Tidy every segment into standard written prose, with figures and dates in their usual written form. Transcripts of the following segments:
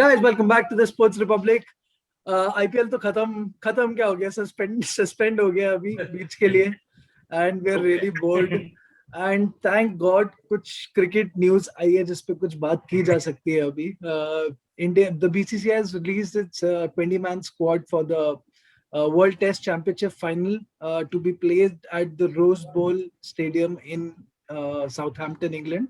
Guys, welcome back to the Sports Republic. IPL तो खत्म क्या हो गया, सस्पेंड हो गया अभी बीच के लिए, and we are really bored. And thank God कुछ क्रिकेट न्यूज आई है जिस पे कुछ बात की जा सकती है अभी. The BCCI has released its 20-man squad for the World Test Championship final to be played at the Rose Bowl Stadium in Southampton, England.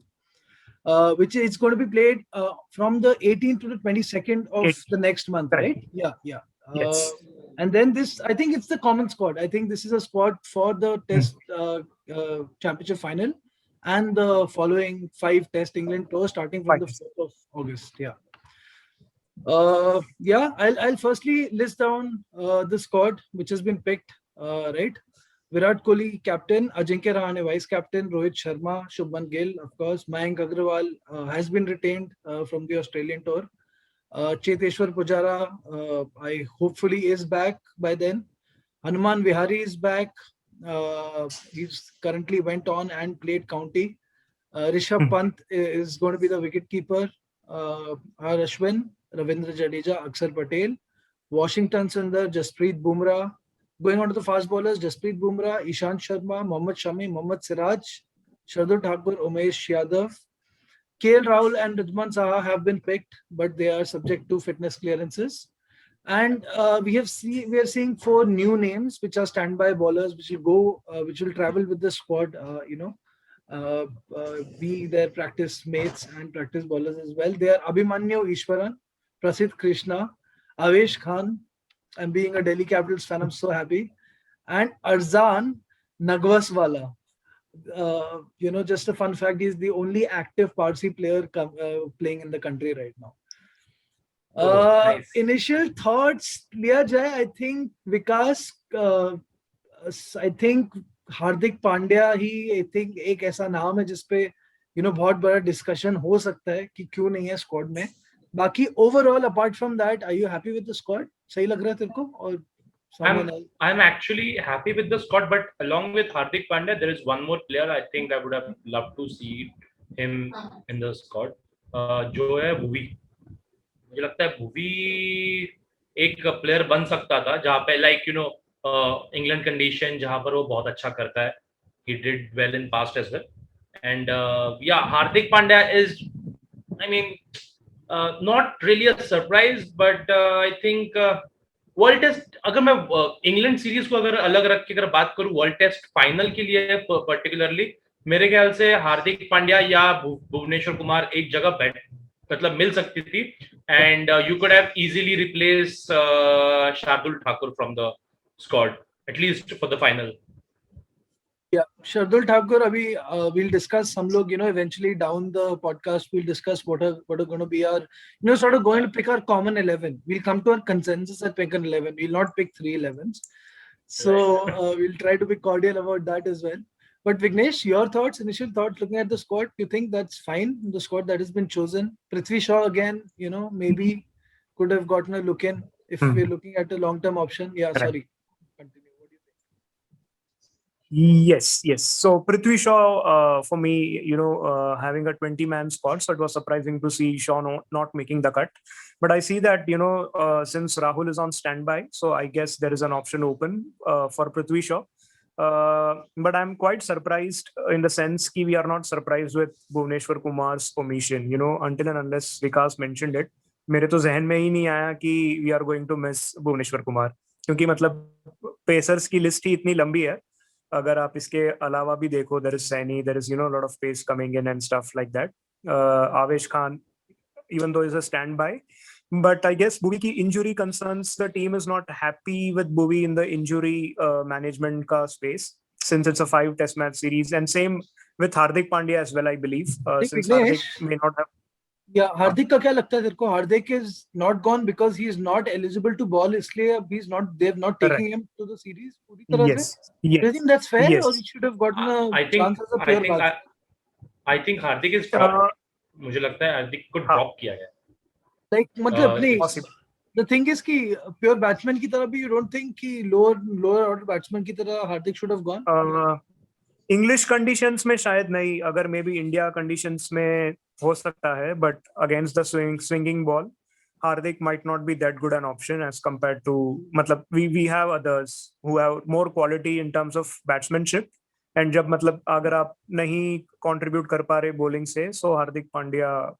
Which is going to be played from the 18th to the 22nd of the next month, right? Yeah. Yes. And then this, I think it's the common squad. I think this is a squad for the Test Championship final and the following 5 Test England tours starting from the 4th of August. Yeah. I'll firstly list down the squad which has been picked, right? Virat Kohli, captain. Ajinkya Rahane, vice captain. Rohit Sharma, Shubman Gill, of course. Mayank Agarwal has been retained from the Australian tour. Cheteshwar Pujara, I hopefully is back by then. Hanuman Vihari is back. He's currently went on and played county. Rishabh Pant is going to be the wicket keeper. R. Ashwin, Ravindra Jadeja, Akshar Patel. Washington Sundar, Jasprit Bumrah. Going on to the fast bowlers, Jasprit Bumrah, Ishant Sharma, Mohammad Shami, Mohammad Siraj, Shardul Thakur, Umesh Yadav. KL Rahul and Ridwan Saha have been picked, but they are subject to fitness clearances. And we are seeing 4 new names, which are standby bowlers, which will travel with the squad. Be their practice mates and practice bowlers as well. They are Abhimanyu Ishwaran, Prasidh Krishna, Avesh Khan. I'm being a Delhi Capitals fan. I'm so happy. And Arzan Nagwaswala. Just a fun fact, he's the only active Parsi player playing in the country right now. Nice. Initial thoughts, Liya Jai, I think Vikas, I think Hardik Pandya he I think एक ऐसा नाम है जिसपे बहुत बड़ा discussion हो सकता है कि क्यों नहीं है स्क्वाड में. बाकी overall, apart from that, are you happy with the squad? सही लग रहा है तेरे को? और I'm actually happy with the squad, but along with Hardik Pandya, there is one more player I think I would have loved to see him in the squad. जो है भुवी. मुझे लगता है भुवी एक प्लेयर बन सकता था जहाँ पे इंग्लैंड कंडीशन जहाँ पर वो बहुत अच्छा करता है. He did well in past as well. And Hardik Pandya is, I mean, not really a surprise, but I think world test अगर मैं इंग्लैंड सीरीज को अगर अलग रख के अगर बात करूं वर्ल्ड टेस्ट फाइनल के लिए पर्टिकुलरली मेरे ख्याल से हार्दिक पांड्या या भुवनेश्वर कुमार एक जगह मतलब मिल सकती थी and you could have easily replace Shardul Thakur from the squad at least for the final. Yeah, Shardul Thakur, we'll discuss some log, eventually down the podcast, we'll discuss what are going to be our, sort of going to pick our common 11. We'll come to our consensus at pick an 11. We'll not pick 3 11s. So we'll try to be cordial about that as well. But Vignesh, your thoughts, initial thoughts looking at the squad, you think that's fine, the squad that has been chosen? Prithvi Shaw again, maybe could have gotten a look in if we're looking at a long-term option. Yeah, sorry. Yes. So Prithvi Shaw, for me, having a 20-man squad, so it was surprising to see Shaw not making the cut. But I see that, since Rahul is on standby, so I guess there is an option open for Prithvi Shaw. But I'm quite surprised in the sense that we are not surprised with Bhuvneshwar Kumar's omission, until and unless Vikas mentioned it. मेरे तो जहन में ही नहीं आया कि we are going to miss Bhuvneshwar Kumar. क्योंकि मतलब pacers की लिस्ट ही इतनी लंबी है. अगर आप इसके अलावा भी देखो, there is Saini, there is lot of pace coming in and stuff like that. Avesh Khan, even though he's a standby, but I guess Bhuvi ki injury concerns, the team is not happy with Bhuvi in the injury management ka space since it's a 5 test match series, and same with Hardik Pandya as well, I believe, since Hardik may not have. Yeah, Hardik का क्या लगता है तेरे को? Hardik is not gone because he is not eligible to ball, इसलिए they've not taken him to the series पूरी तरह से. Do you think that's fair, or he should have gotten a chance as a pure batsman? I think Hardik is dropped. मुझे लगता है Hardik को drop किया गया. Like मतलब नहीं. The thing is कि pure batsman की तरह भी you don't think कि lower order batsman की तरह Hardik should have gone? English conditions में शायद नहीं, अगर maybe India conditions में हो सकता है, but against the swinging ball, Hardik might not be that good an option as compared to, मतलब we have others who have more quality in terms of batsmanship. And जब मतलब अगर आप नहीं contribute कर पा रहे bowling से, so Hardik Pandya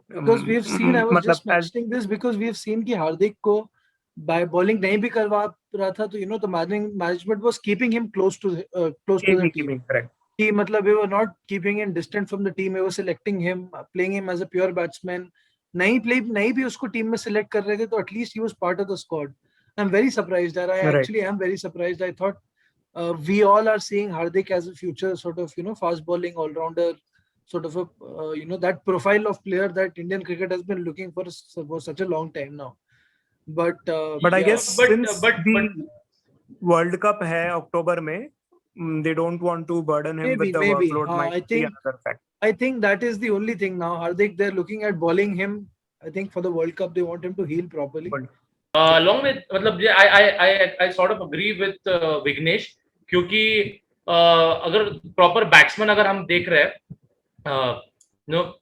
because we've seen, I was मतलब just mentioning this because we've seen कि हार्दिक को by bowling नहीं भी करवा रहा था, तो the management was keeping him close to the team. Correct. He मतलब we were not keeping him distant from the team. We were selecting him, playing him as a pure batsman. नहीं भी उसको team में select कर रहे थे, तो at least he was part of the squad. I'm very surprised that I actually am very surprised. I thought we all are seeing Hardik as a future sort of fast bowling all rounder, sort of a that profile of player that Indian cricket has been looking for such a long time now. But I guess since but the World Cup है October में, they don't want to burden him with the workload. Might be another fact. I think that is the only thing now. Hardik, they're looking at bowling him. I think for the World Cup they want him to heal properly. Along with मतलब I sort of agree with Vignesh, क्योंकि अगर proper batsman अगर हम देख रहे हैं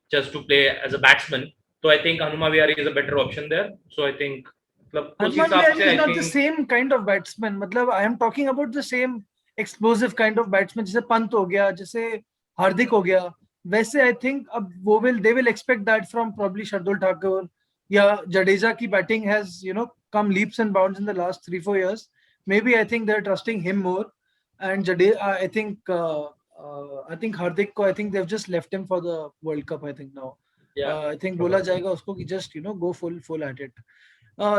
just to play as a batsman, so I think Hanuma Vihari is a better option there. So I think Hanuman Vihari is not the same kind of batsman. मतलब I am talking about the same explosive kind of batsman, जैसे पंत हो गया, जैसे हार्दिक हो गया, वैसे I think अब they will expect that from probably Shardul Thakur या Jadeja की batting has come leaps and bounds in the last 3-4 years. Maybe I think they're trusting him more, and Jadeja I think Hardik को I think they've just left him for the World Cup. I think now I think बोला जाएगा उसको कि just go full at it.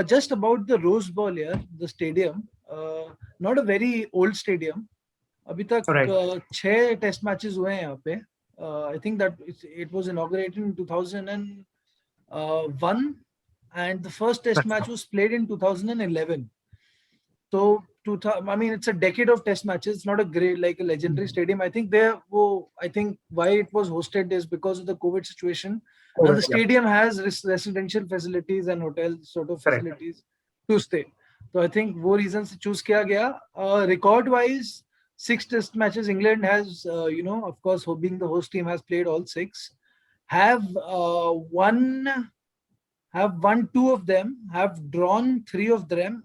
Just about the Rose Bowl here, the stadium, not a very old stadium. अभी तक 6 test matches हुए हैं यहाँ पे. I think that it was inaugurated in 2001 and the first test match was played in 2011. So I mean it's a decade of test matches. It's not a great like a legendary stadium. I think I think why it was hosted is because of the COVID situation. And the stadium has residential facilities and hotel sort of facilities to stay. So I think वो reason से choose किया गया. Record wise, 6 test matches England has, of course, being the host team, has played all 6. Have won 2 of them, have drawn 3 of them,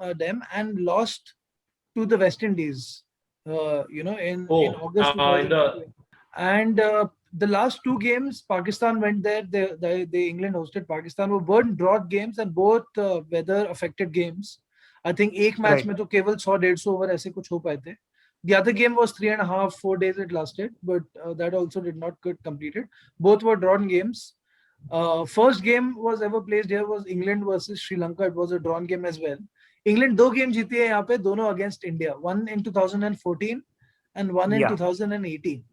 and lost to the West Indies. In August. And the last 2 games, Pakistan went there. The England hosted Pakistan. Were both drought games and both weather affected games. I think एक match में तो केवल 100-150 over ऐसे कुछ हो पाए थे. The other game was 3.5-4 days it lasted, but that also did not get completed. Both were drawn games. First game was ever played here was England versus Sri Lanka. It was a drawn game as well. England 2 games जीती है यहाँ पे, दोनों against India. One in 2014 and one in 2018.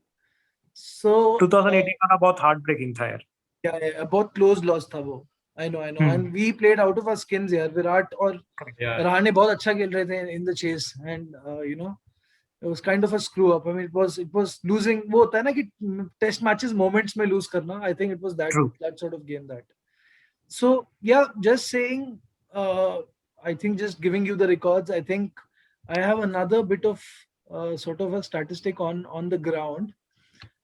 So 2018 वाला बहुत heartbreaking था यार. Yeah, बहुत close loss था वो. I know. And we played out of our skins here. Virat और Rahane बहुत अच्छा खेल रहे थे in the chase, and it was kind of a screw up. I mean, it was losing. वो होता है ना कि test matches moments में lose करना. I think it was that sort of game that. So yeah, just saying. I think just giving you the records. I think I have another bit of sort of a statistic on the ground.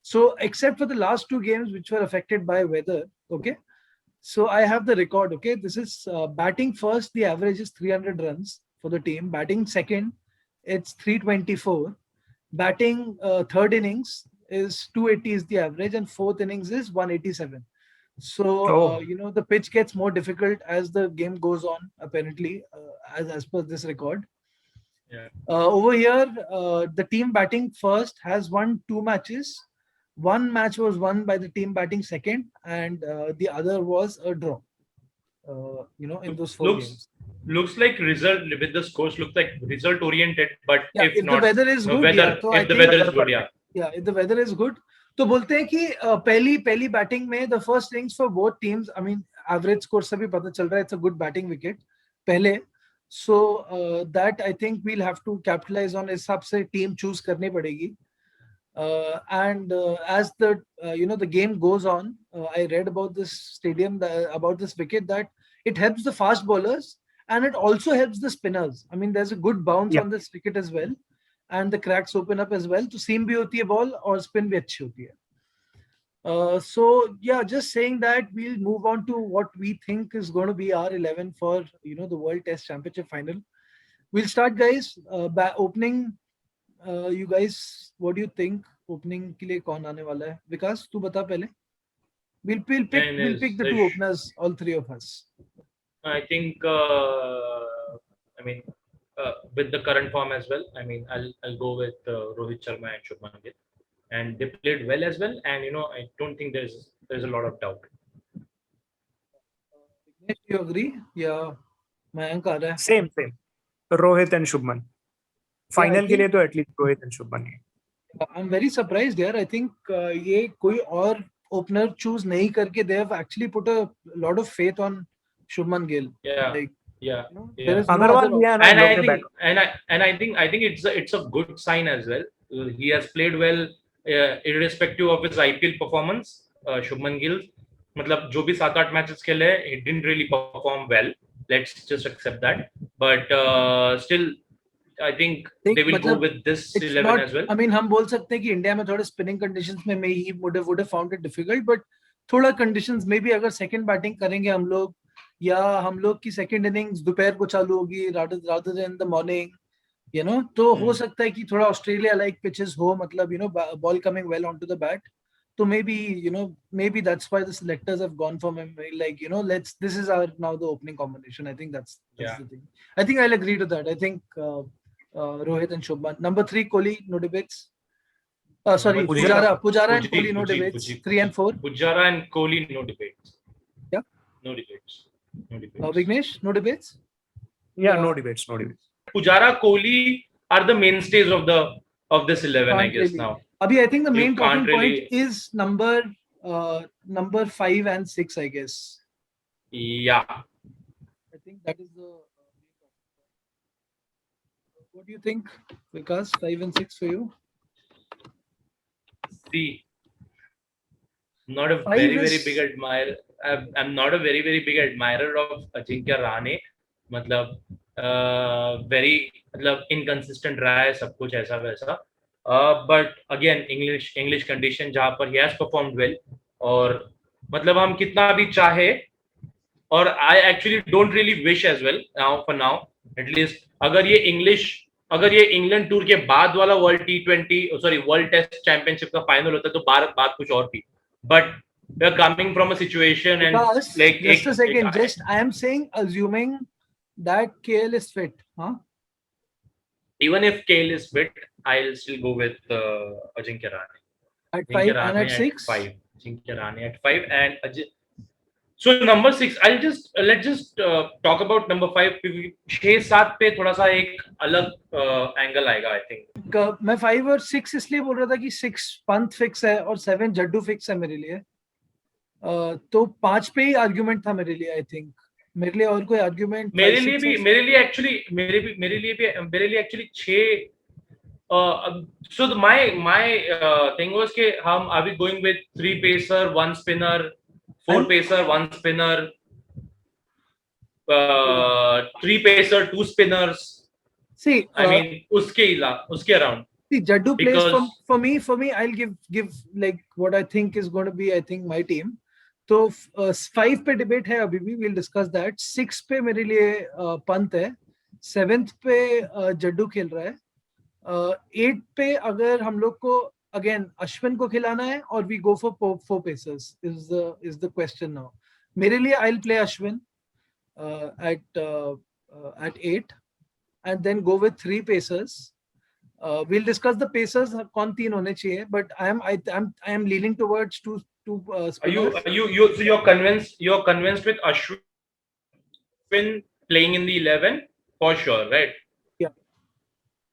So except for the last 2 games which were affected by weather, okay. So I have the record. Okay, this is batting first. The average is 300 runs for the team. Batting second, it's 324. Batting third innings is 280 is the average, and fourth innings is 187. So the pitch gets more difficult as the game goes on. Apparently, as per this record. Yeah. Over here, the team batting first has won 2 matches. One match was won by the team batting second, and the other was a draw. In those 4 games. Looks like result with the scores looks like result oriented, but if not, the weather is good, if the weather is good, if the weather is good, तो बोलते हैं कि पहली batting में the first innings for both teams, I mean average score से भी पता चल रहा है it's a good batting wicket पहले. So that I think we'll have to capitalize on. इस हिसाब से team choose करनी पड़ेगी. And as the the game goes on, I read about this stadium, about this wicket, that it helps the fast bowlers and it also helps the spinners. I mean, there's a good bounce on this wicket as well, and the cracks open up as well. So seam भी होती है ball और spin भी अच्छी होती है. So yeah, just saying that we'll move on to what we think is going to be our 11 for the World Test Championship final. We'll start, guys. Opening. You guys, what do you think? Opening के लिए कौन आने वाला है? विकास, तू बता पहले. We'll pick the two openers, all three of us. I think, I mean, with the current form as well, I mean, I'll go with Rohit Sharma and Shubman Gill, and they played well as well. And I don't think there's a lot of doubt. Vignesh, you agree? Yeah, Mayank आ रहा है. Same. Rohit and Shubman. Final के लिए तो at least Rohit and Shubman. I'm very surprised here. I think ये कोई और opener choose नहीं करके they have actually put a lot of faith on Shubman Gill. Yeah. There is Agarwal, and I think it's a good sign as well. He has played well, irrespective of his IPL performance. Shubman Gill, मतलब जो भी 7-8 matches खेले, he didn't really perform well. Let's just accept that. But still, I think they will go with this 11 as well. I mean, हम बोल सकते हैं कि India में थोड़े spinning conditions में he would have found it difficult, but थोड़ा conditions maybe अगर second batting करेंगे हम लोग, या हम लोग की second innings दोपहर को चालू होगी rather than the morning, तो हो सकता है कि थोड़ा Australia like pitches हो, मतलब ball coming well onto the bat. So maybe that's why the selectors have gone for him. Like, this is our now the opening combination. I think that's the thing. I think I'll agree to that. I think Rohit and Shubman. Number 3, Kohli, no debates. Sorry, Pujara and Kohli, no debates. 3 and 4. Pujara and Kohli, no debates. Yeah. No debates. Vignesh, no debates. Yeah, no debates. Pujara, Kohli are the mainstays of this 11, I guess now. Abhi, I think the main talking point is number 5 and 6, I guess. Yeah. I think that is the. What do you think, Vikas? 5 and 6 for you? See, not a very big admirer. I'm not a very big admirer of Ajinkya Rahane. मतलब very inconsistent रहा है सब कुछ ऐसा वैसा. But again, English condition जहाँ पर he has performed well, और मतलब हम कितना भी चाहे, और I actually don't really wish as well for now at least, अगर ये इंग्लैंड टूर के बाद वाला वर्ल्ड टेस्ट चैंपियनशिप का फाइनल होता तो बात कुछ और थी. But we are coming from a situation and like just a second, I am saying assuming that KL is fit, huh? Even if KL is fit, I'll still go with Ajinkya Rahane. At 5 and at 6? 5. Ajinkya Rahane at 5 and so number 6, let's just talk about number 5. 6-7 पे थोड़ा सा एक अलग angle आएगा, I think. मैं 5 और 6 इसलिए बोल रहा था कि 6 पंत फिक्स है और 7 जड्डू फिक्स है मेरे लिए. तो 5 पे ही आर्गुमेंट था मेरे लिए, I think. मेरे लिए और कोई आर्गुमेंट मेरे लिए actually 6. So my thing was कि हम are we going with 3 pacer, 1 spinner, 4 pacer, 1 spinner, 3 pacer, 2 spinners. See, I mean uske around. See, Jaddu plays for me. I'll give like what I think is going to be, I think, my team. तो 5 पे debate है अभी भी, we'll discuss that. 6 पे मेरे लिए पंत है, 7th पे जड्डू खेल रहा है, 8 पे अगर हम लोग को अगेन अश्विन को खिलाना है और we go for 4 pacers is the question now. मेरे लिए I'll play Ashwin at 8 and then go with 3 pacers. We'll discuss the pacers कौन 3 होने चाहिए, but I am leaning towards two you're convinced with Ashwin playing in the 11 for sure, right? Yeah.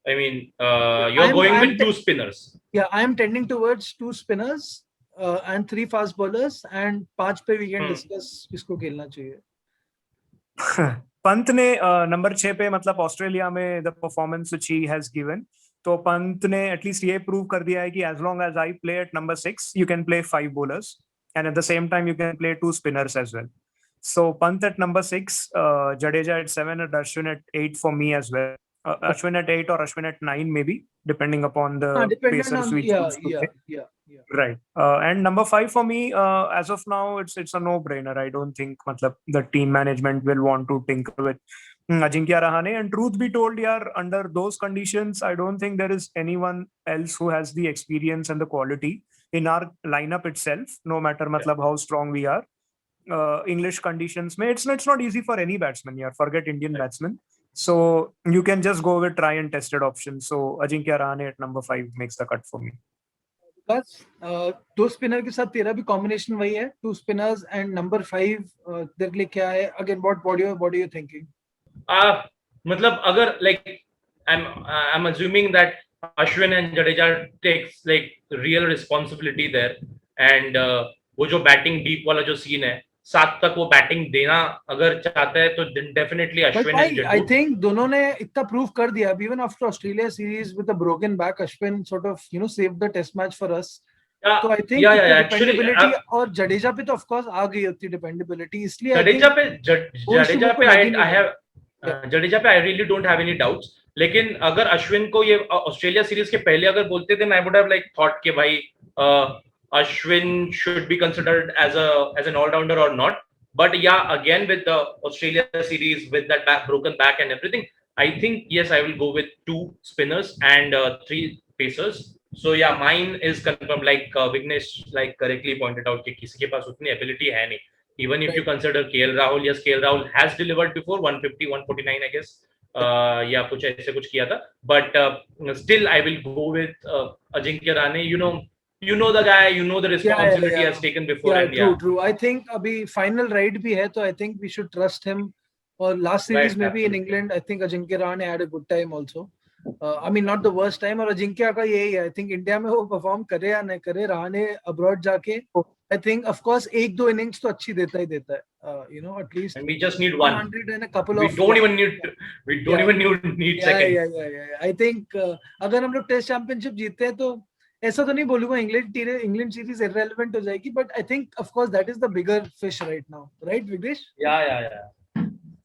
I mean, you're going with 2 spinners. Yeah, I am tending towards 2 spinners and 3 fast bowlers, and 5 पे we can discuss किसको खेलना चाहिए. पंत ने number 6 पे मतलब Australia में the performance which he has given, तो पंत ने एटलीस्ट ये प्रूव कर दिया है कि as long as I play at number 6 you can play 5 bowlers and at the same time you can play 2 spinners as well. So Pant at number 6, Jadeja at 7 and Ashwin at 8 for me as well. Ashwin at 8 or Ashwin at 9 maybe, depending upon the pacers we choose to play. Right. And number 5 for me, as of now, it's a no-brainer. I don't think matlab, the team management will want to tinker with Ajinkya Rahane. And truth be told, yeah, under those conditions, I don't think there is anyone else who has the experience and the quality in our lineup itself, no matter matlab, how strong we are. English conditions, it's not easy for any batsman. Yeah, forget Indian batsmen. So you can just go with try and tested options. So Ajinkya Rahane at number 5 makes the cut for me. बस दो spinner के साथ तेरा भी combination वही है, 2 spinners and number 5 तेरे लिए क्या है? Again, what are you thinking? मतलब अगर like I'm assuming that Ashwin and Jadeja takes like real responsibility there, and वो जो बैटिंग डीप वाला जो सीन है 7 तक वो बैटिंग देना अगर चाहता है तो definitely Ashwin and I think दोनों ने इतना प्रूव कर दिया. Even after Australia series with a broken back, Ashwin sort of saved the test match for us. तो I think dependability और जडेजा पे तो of course आ गई होती dependability, इसलिए जडेजा पे I really don't have any doubts. लेकिन अगर अश्विन को ये ऑस्ट्रेलिया सीरीज के पहले अगर बोलते थे, I would have like thought कि भाई Ashwin should be considered as an all-rounder or not. But yeah, again with the Australia series, with that broken back and everything, I think yes, I will go with 2 spinners and 3 pacers. So yeah, mine is confirmed. Like Vignesh like correctly pointed out, कि किसी के पास उतनी ability है नहीं. Even if you consider KL Rahul, yes, KL Rahul has delivered before 150, 149, I guess. Yeah, कुछ ऐसे कुछ किया था. But still, I will go with Ajinkya Rahane. You know the guy, you know the responsibility he has taken before. True. I think अभी final ride भी है, तो I think we should trust him. और last series में भी in England, I think Ajinkya Rahane had a good time also. I mean not the worst time. और अजिंक्य का यही है, I think India में वो perform करे या नहीं करे, Rahane abroad जाके I think of course 1-2 innings तो अच्छी देता ही देता है. At least. And we just need 100 and a couple we of. Don't even need second. Yeah. I think अगर हम लोग टेस्ट चैंपियनशिप जीतते हैं तो ऐसा तो नहीं बोलूंगा इंग्लैंड सीरीज इररिलेवेंट हो जाएगी, but I think of course that is the bigger fish right now, right Vignesh? या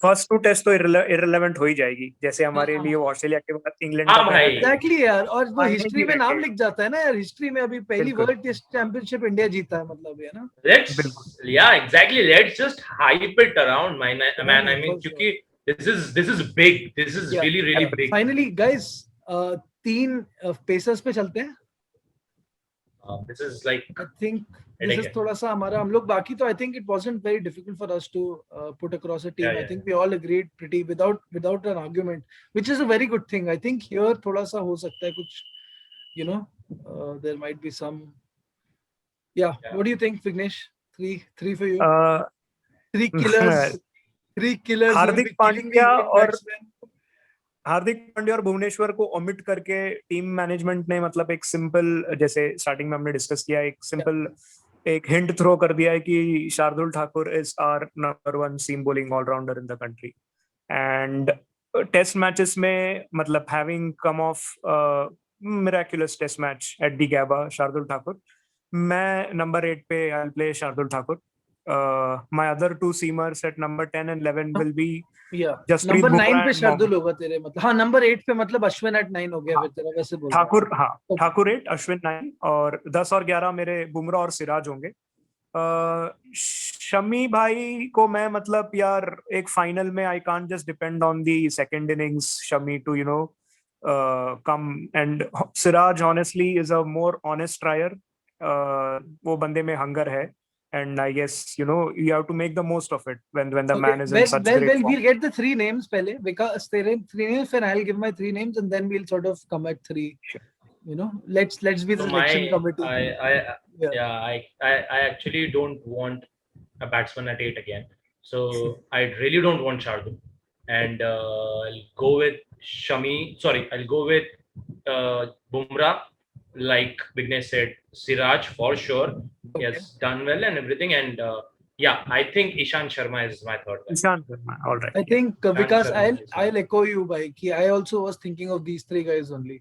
फर्स्ट 2 टेस्ट तो इररिलेवेंट हो ही जाएगी, जैसे हमारे लिए ऑस्ट्रेलिया के बाद इंग्लैंड का. एग्जैक्टली यार, और वो हिस्ट्री में नाम लिख जाता है ना यार. हिस्ट्री में अभी पहली वर्ल्ड टेस्ट चैंपियनशिप इंडिया जीता है, मतलब है ना. Let's just hype it around, man. I mean, क्योंकि this is big. This is really big. Finally guys, 3 pacers पे चलते हैं. This is like, I think this is थोड़ा सा हमारा, हम लोग बाकी तो I think it wasn't very difficult for us to put across a team. I think we all agreed pretty without an argument, which is a very good thing. I think here थोड़ा सा हो सकता है कुछ, there might be some. Yeah. What do you think, Vignesh? 3 for you. 3 killers. 3 killers. Hardik Pandya और भुवनेश्वर को omit करके team management ने मतलब एक सिंपल, जैसे स्टार्टिंग में हमने डिस्कस किया, एक सिंपल एक हिंट थ्रो कर दिया है कि Shardul Thakur is our number 1 seam bowling allrounder in the country. And test matches में मतलब having come off miraculous test match at the Gabba, Shardul Thakur, मैं नंबर 8 पे I will play Shardul Thakur. My other 2 seamers at number 10 and 11 will be Jasprit Bumrah. Number 9 पे शार्दुल होगा तेरे, मतलब हाँ number 8 पे मतलब अश्विन at 9 हो गया फिर तेरा, वैसे बोल. ठाकुर 8, अश्विन 9 और 10 और 11 मेरे बुमराह और सिराज होंगे. शमी भाई को मैं मतलब यार एक फाइनल में I can't just depend on the second innings Shami to come, and Siraj honestly is a more honest trier. वो बंदे में हंगर है. And I guess you have to make the most of it when the man is in such great form. We'll get the 3 names pehle, because there are 3 names, and I'll give my 3 names, and then we'll sort of come at 3. Sure. Let's be the selection committee. I actually don't want a batsman at 8 again, so I really don't want Shardul, and I'll go with Shami. Sorry, I'll go with Bumrah. Like Vignesh said, Siraj for sure. Okay. He has done well and everything, and I think Ishant Sharma is my third guy. Ishant Sharma, all right. I think because I'll echo you, bhai, ki I also was thinking of these 3 guys only.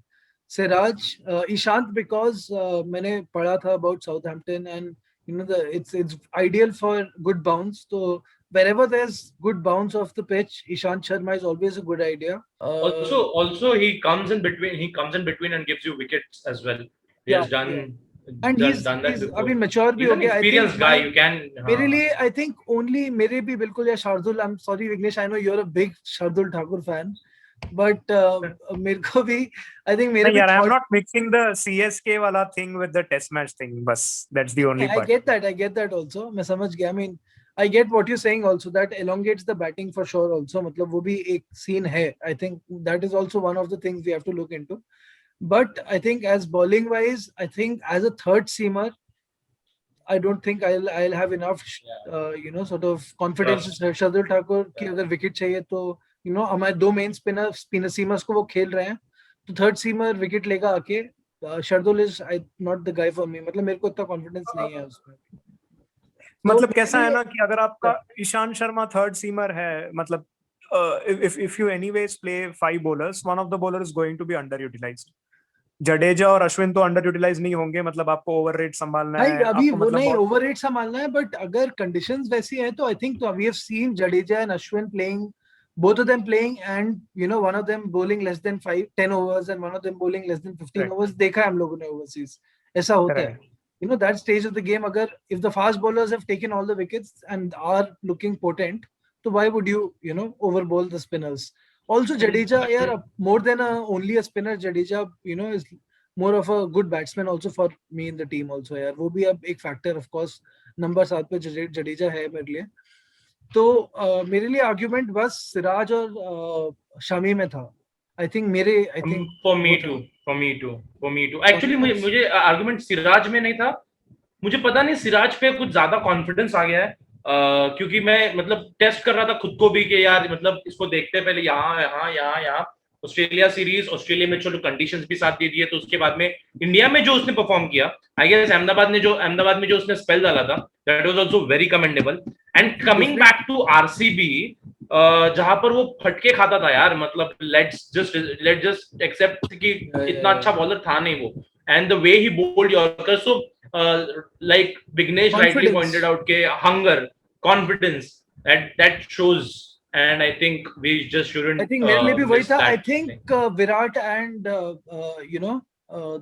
Siraj, Ishant, because मैंने पढ़ा था about Southampton, and it's ideal for good bounce. So wherever there's good bounce off the pitch, Ishant Sharma is always a good idea. Also he comes in between and gives you wickets as well. He has done and he's done that I before. mean mature भी He's हो an गया. I think experienced guy. You can. मेरे लिए I think only मेरे भी बिल्कुल या Shardul. I'm sorry Vignesh, I know you're a big Shardul Thakur fan, but मेरे को भी I think मेरे भी यार, I'm thought. not mixing the CSK वाला thing with the test match thing. बस that's the only I part. get that also. मैं समझ गया. I mean, I get what you're saying also. That elongates the batting for sure also. मतलब वो भी एक scene है. I think that is also one of the things we have to look into. But I think as bowling wise, I think as a third seamer, I don't think I'll have enough, sort of confidence. Shardul Thakur की अगर wicket चाहिए तो हमारे दो main seamers को वो खेल रहे हैं. तो third seamer wicket लेगा आके. Shardul is not the guy for me. मतलब मेरे को इतना confidence नहीं है उसमें. मतलब कैसा है ना कि अगर आपका ईशान शर्मा थर्ड सीमर है, मतलब if you anyways play 5 bowlers, one of the bowlers is going to be underutilized. Jadeja और अश्विन तो अंडरयूटिलाइज नहीं होंगे. मतलब आपको ओवररेट संभालना है. अभी आपको वो मतलब नहीं ओवररेट संभालना है. बट अगर कंडीशंस वैसी है तो I think we have seen Jadeja and Ashwin playing, both of them playing, and one of them bowling less than 10 overs and one of them bowling less than 15 overs. देखा है हम लोगों ने ओवरसीज. ऐसा होता है. That stage of the game, agar if the fast bowlers have taken all the wickets and are looking potent, so why would you overbowl the spinners? Also Jadeja, yeah, more than only a spinner, Jadeja is more of a good batsman also for me in the team also. यार वो भी अब एक factor of course number 7 पे जडेजा है मेरे लिए. तो मेरे लिए आर्ग्यूमेंट बस सिराज और शमी में था. I think for me too actually मुझे आर्गुमेंट सिराज में नहीं था. मुझे पता नहीं सिराज पे कुछ ज्यादा कॉन्फिडेंस आ गया है. क्योंकि मैं मतलब टेस्ट कर रहा था खुद को भी कि यार मतलब इसको देखते पहले यहाँ ऑस्ट्रेलिया सीरीज, ऑस्ट्रेलिया में चलो कंडीशंस भी साथ दे दिए. तो उसके बाद में इंडिया में जो उसने परफॉर्म किया, आई गेस अहमदाबाद में जो उसने स्पेल डाला था, that was also very commendable. And coming back to RCB, जहां पर वो फटके खाता था यार. मतलब लेट्स जस्ट एक्सेप्ट कि इतना अच्छा बॉलर था नहीं वो. And the way he bowled yorker, so like Vignesh rightly pointed out ke hunger, confidence, that shows. And I think we just shouldn't. I think मेरे लिए भी वही था. I think Virat and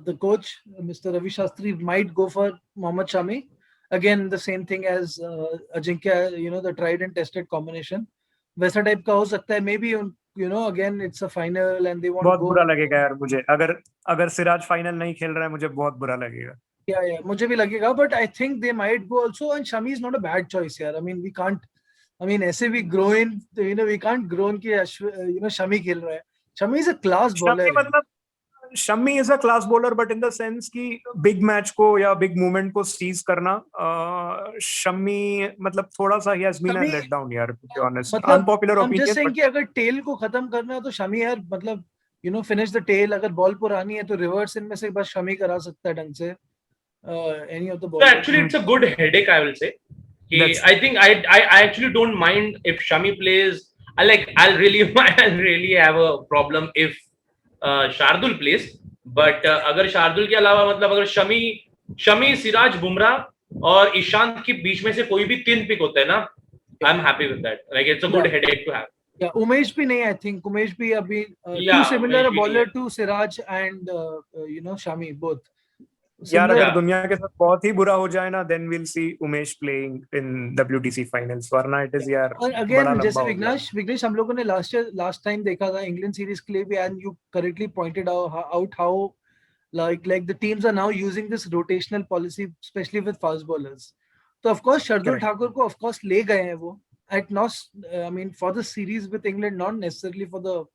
the coach Mr. Ravi Shastri might go for Mohammad Shami. Again the same thing as Ajinkya, the tried and tested combination. वैसा type का हो सकता है. Maybe again it's a final and they want बहुत to go. बुरा लगेगा यार मुझे अगर सिराज फाइनल नहीं खेल रहा है. मुझे बहुत बुरा लगेगा. Yeah, मुझे भी लगेगा. But I think they might go also, and Shami is not a bad choice यार. I mean we can't. I mean ऐसे भी groin, we can't groan कि Shami खेल रहा है. Shami is a class bowler. मतलब Shami is a class bowler, but in the sense कि big match को या big moment को seize करना, Shami मतलब थोड़ा सा he has been a letdown यार, to be honest. Unpopular opinion. I'm just saying कि अगर tail को खत्म करना है तो Shami यार मतलब finish the tail. अगर ball पुरानी है तो reverse in में से बस Shami करा सकता है ढंग से. Any of the balls. So actually it's a good headache, I will say. I think I actually don't mind if Shami plays. I'll really have a problem if Shardul plays. But अगर शार्दुल के अलावा मतलब अगर शमी सिराज बुमराह और ईशांत के बीच में से कोई भी 3 पिक होते हैं ना, I'm happy with that. Like it's a good headache to have. Yeah, Umesh भी नहीं. I think Umesh भी अभी too similar a bowler to Siraj and Shami both. यार अगर दुनिया के साथ बहुत ही बुरा हो जाए ना, then we'll see Umesh playing in WTC finals. वरना it is यार. और again जैसे विघ्नेश हम लोगों ने last time देखा था इंग्लैंड सीरीज के लिए भी, and you correctly pointed out how like the teams are now using this rotational policy, especially with fast bowlers. तो of course Shardul Thakur को of course ले गए हैं वो at not, I mean for the series with England, not necessarily for the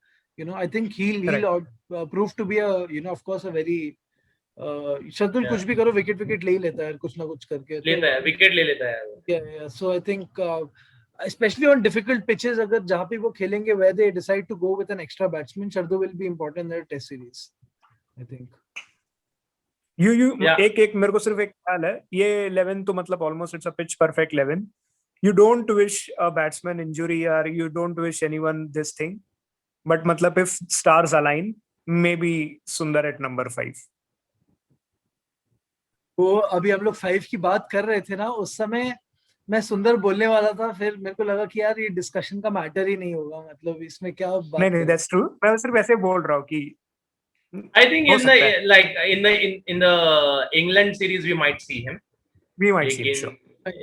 I think he'll prove to be a of course a very Shardul कुछ भी करो wicket ले ही लेता है कुछ ना कुछ करके. विकेट ले लेता है. Yeah, so I think especially on difficult pitches अगर जहाँ पे वो खेलेंगे where they decide to go with an extra batsman, Shardul will be important in their test series, I think. एक मेरे को सिर्फ एक ख्याल है, ये 11 तो मतलब almost it's a pitch perfect 11. You don't wish a batsman injury or you don't wish anyone this thing, but मतलब if stars align, maybe Sundar at number 5. वो अभी हम लोग 5 की बात कर रहे थे ना, उस समय मैं सुंदर बोलने वाला था, फिर मेरे को लगा कि यार ये डिस्कशन का मैटर ही नहीं होगा. मतलब इसमें क्या बात. नहीं that's true. मैं सिर्फ ऐसे बोल रहा हूँ कि I think हो in सकता है. the like in the England series we might see him. We might see it, लेकिन sure.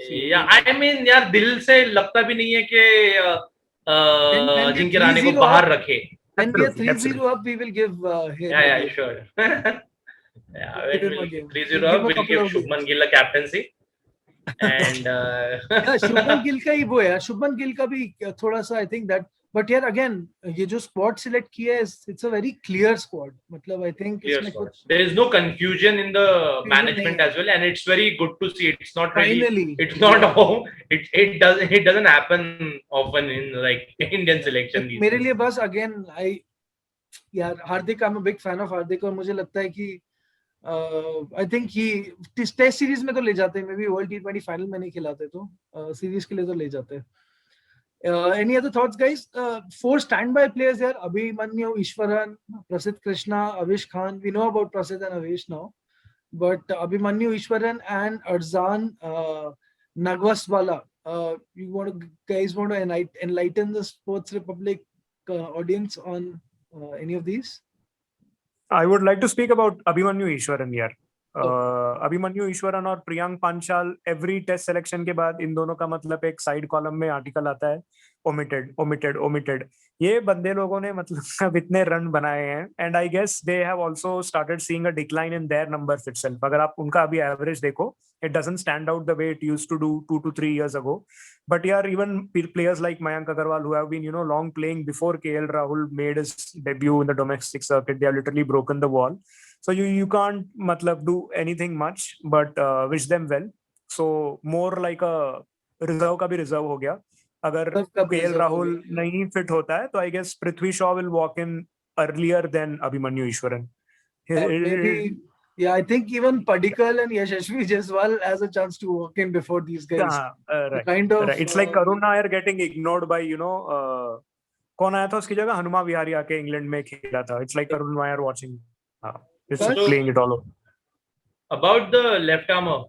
yeah, I mean यार दिल से लगता भी नहीं है कि When we're अजिंक्य रहाणे को 3-0 बाहर up, रखे. when we are Absolutely, 3-0 up, we will give him Yeah, a yeah, game. sure. Yeah, We'll when give him we'll a game. 3-0 We'll give up, a we'll couple give of Shubman games. Gill a captaincy. And Yeah, Shubman Gill का ही वो है. शुभमन गिल का भी थोड़ा सा I think that. But यार again ये जो squad select किया है, it's a very clear squad. मतलब I think clear इसमें squad. कुछ There is no confusion in the confusion management नहीं है. as well, and it's very good to see. It's not really. Finally, It's not yeah. how it doesn't happen often in like Indian selection these मेरे days. लिए बस again यार हार्दिक, I'm a big fan of हार्दिक और मुझे लगता है कि I think he test series में तो ले जाते हैं, may be world T20 final में नहीं खिलाते तो सीरीज के लिए तो ले जाते हैं. Any other thoughts, guys? 4 standby players here: Abhimanyu Ishwaran, Prasidh Krishna, Avish Khan. We know about Prasidh and Avish now, but Abhimanyu Ishwaran and Arzan Nagwaswala. Guys want to enlighten the Sports Republic audience on any of these? I would like to speak about Abhimanyu Ishwaran here. Abhimanyu Easwaran और Priyank Panchal every test selection के बाद इन दोनों का मतलब एक side column में article आता है ओमिटेड ओमिटेड ओमिटेड. ये बंदे लोगों ने मतलब अब इतने रन बनाए हैं and I guess they have also started seeing a decline in their numbers itself. अगर आप उनका अभी एवरेज देखो, it doesn't stand out the way it used to do 2 to 3 years ago. But yeah, even players like Mayank Agarwal, who have been long playing before KL Rahul made his debut in the domestic circuit, they have literally broken the wall. So you can't matlab do anything much but wish them well. So more like a reserve का भी reserve हो गया. अगर KL Rahul नहीं fit होता है तो I guess Prithvi Shaw will walk in earlier than Abhimanyu Ishwaran. Maybe, yeah, I think even Padikkal and Yashasvi Jaiswal has a chance to walk in before these guys. Right. Kind of. Right. It's like Karun Nair getting ignored by कौन आया था उसकी जगह, हनुमा विहारी आके England में खेला था. It's like Karun Nair watching. It's playing it all over. About the left armer,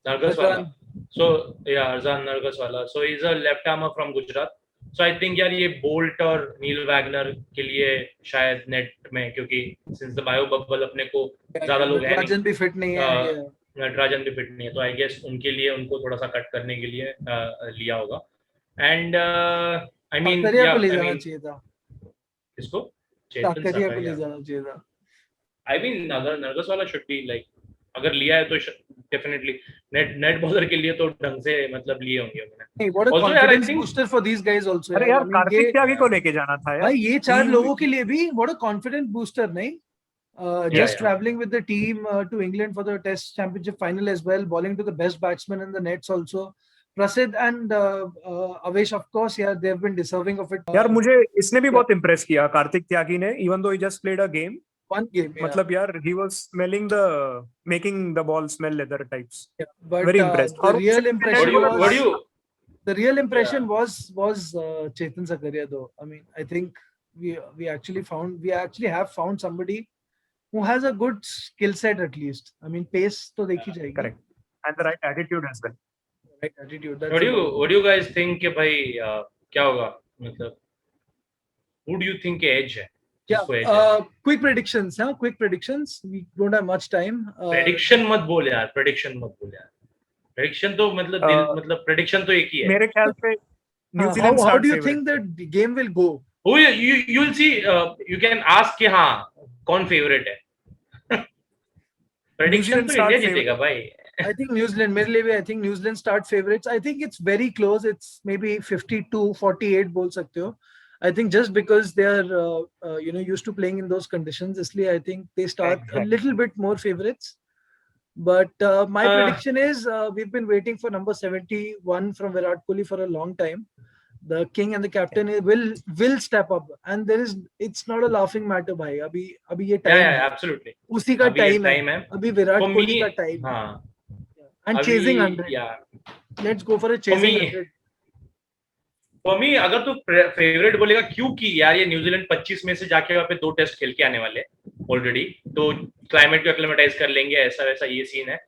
Nargaswala. So yeah, Arzan Nargaswala. So he's a left armer from Gujarat. So I think यार ये बोल्ट और Neil Wagner के लिए शायद net में, क्योंकि since the bio bubble अपने को ज्यादा लोग हैं नहीं, नटराजन भी फिट नहीं है, नटराजन भी फिट नहीं है, तो आई गेस उनके लिए उनको थोड़ा सा कट करने के लिए लिया होगा. एंड आई मीन साकरिया को ले जाना चाहिए था. किसको? साकरिया को ले जाना चाहिए था. आई मीन अगर नरगसवाला शुड बी लाइक, अगर लिया है तो डेफिनेटली नेट बॉलर के लिए तो ढंग से मतलब लिए होंगे उन्होंने. नहीं, what a confidence booster for these guys also. अरे यार कार्तिक त्यागी को लेके जाना था यार. भाई ये 4 लोगों के लिए भी what a confidence booster, नहीं? Just traveling with the team to England for the Test Championship final as well, bowling to the best batsmen in the nets also. Prasidh and Avesh, of course, yeah, they have been deserving of it. यार मुझे इसने भी बहुत impress किया कार्तिक त्यागी ने, even though he just played a game. One game, yeah. मतलब यार he was making the ball smell leather types. Yeah, but very impressed. The real impression the real impression was Chetan Sakaria though. I mean, I think we actually have found somebody who has a good skill set at least. I mean, pace to dekhi jayegi. Correct. And the right attitude as well. Right attitude. What do you guys think कि भाई क्या होगा, मतलब who do you think edge है? Yeah, quick predictions. Quick predictions. We don't have much time. Prediction मत बोल यार. Prediction तो मतलब prediction तो एक ही है. मेरे ख्याल से New Zealand how do you think that the game will go? You'll see. You can ask कि हाँ कौन favorite है. Prediction तो इंडिया जीतेगा भाई. I think New Zealand. मेरे लिए भी I think New Zealand start favorites. I think it's very close. It's maybe 52-48 बोल सकते हो. I think just because they are used to playing in those conditions, इसलिए I think they start a little bit more favorites. But my prediction is we've been waiting for number 71 from Virat Kohli for a long time. The king and the captain will step up, and it's not a laughing matter, bhai. अभी ये time. Yeah, absolutely. उसी का time है. अभी Virat Kohli का time. हाँ. And chasing 100. Yeah. Let's go for a chasing 100. For me, अगर तू फेवरेट बोलेगा, क्योंकि यार ये न्यूजीलैंड 25 में से जाके वहाँ पे 2 टेस्ट खेल के आने वाले ऑलरेडी, तो क्लाइमेट को एक्लेमेटाइज कर लेंगे, ऐसा वैसा ये सीन है.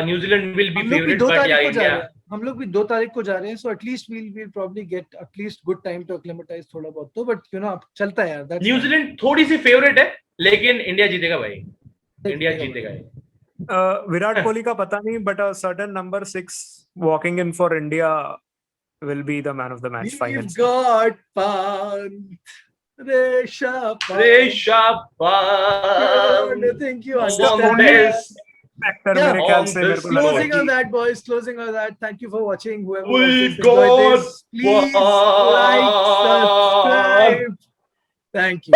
New Zealand will be favourite, but यार हम लोग भी 2 तारीख को जा रहे हैं, so at least we'll probably get at least good time to acclimatize थोड़ा बहुत तो, but you know अब चलता है यार. That's न्यूजीलैंड थोड़ी सी फेवरेट है, लेकिन इंडिया जीतेगा भाई, इंडिया जीतेगा जीतेगा. Virat Kohli का पता नहीं, but a certain number 6 walking in for India will be the man of the match. We've Finals. got Pant, Rishabh Pant. Rishabh Pant. I think you It's the understand. only Yes. factor Yeah, मेरे ख्याल on से मेरे this को लग रहा है Closing कि on that, boys. Closing on that. Thank you for watching. Whoever We watched this, enjoyed got this. Please like, subscribe. Thank you.